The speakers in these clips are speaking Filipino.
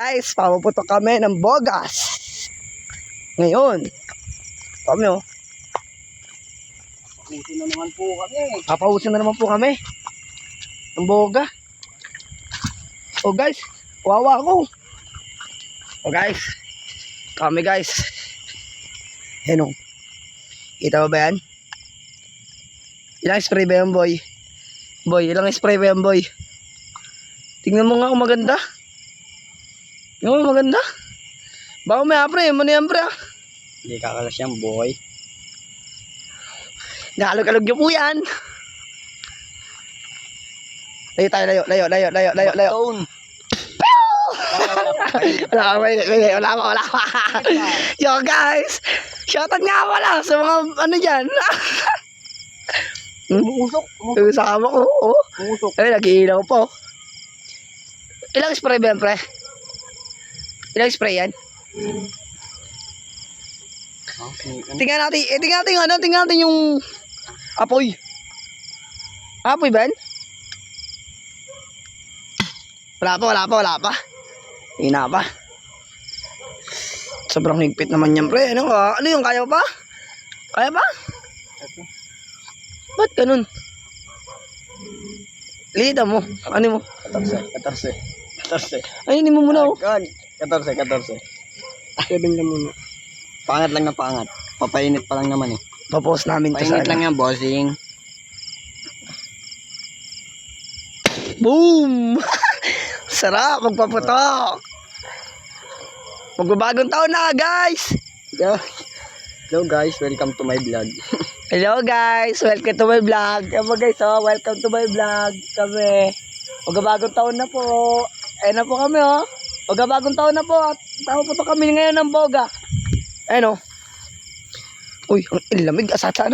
Guys, papuputok kami ng bogas. Ngayon, kami Papusin na naman po kami. Papausin na naman po kami ng boga. Oh guys, wawa ako. Oh guys, kami guys. Yan kita mo ba yan? Ilang spray ba yan, boy? Boy, ilang spray ba yan, boy? Tingnan mo nga kung maganda. Tingnan mo maganda. Baka may apre, ano yan, pre? Hindi kakalas yan, boy. Nakalog-alog nyo po yan. Layo tayo, layo. Tone. Wala pa. Yo guys, shoutout nga pala sa mga ano dyan. Umusok. Yung sa kama ko, Umusok. Ay, nag-iilaw po. Ilang spray ba yan, pre? Ilang spray yan? Tingnan natin yung apoy. Apoy ba yan? Wala pa. Hina pa. Sobrang higpit naman yan, pre. Ano yung kaya pa? Kaya pa? Ba't ganun? Lita mo. Ano mo? 14. Ayun, mo muna oh. 14. 7 lang muna. Pangat lang na pangat. Papainit pa lang naman eh. Papost namin to sa Painit lang yan, bossing. Boom! Sarap, magpaputok. Magbabagong taon na, guys. Hello guys, welcome to my vlog. Hello guys, welcome to my vlog. Ewan guys, welcome to my vlog. Kami, magbabagong taon na po. Ayun na po kami magbabagong taon na po. At puputok kami ngayon ng boga. Ayun Uy, ang ilamig. Asata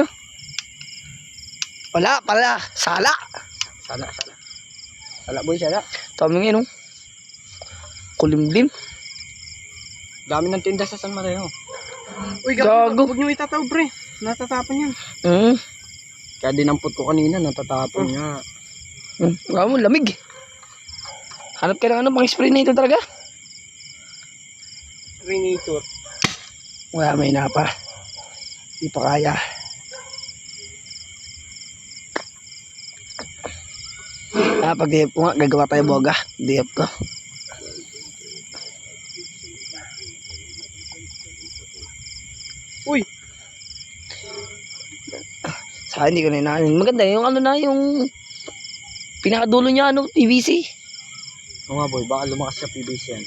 Wala pala, sala. Sala boy, sala. Tama ngayon kulimlim. Dami ng tinda sa San Mateo. Uy, gago. Huwag nyo itataw, pre. Natatapon yan. Kaya dinampot ko kanina, natatapon niya. Wala mo, lamig. Hanap ka ng pang spray na ito talaga. Renator. Wala, may pa. Di pa kaya. Pag dihip ko nga, gagawa tayo boga. Dihip ko. Uy! Sa hindi ko na inaanin. Maganda yung yung pinakadulo niya, PVC. Oo nga boy, baka lumakas sa PVC yan.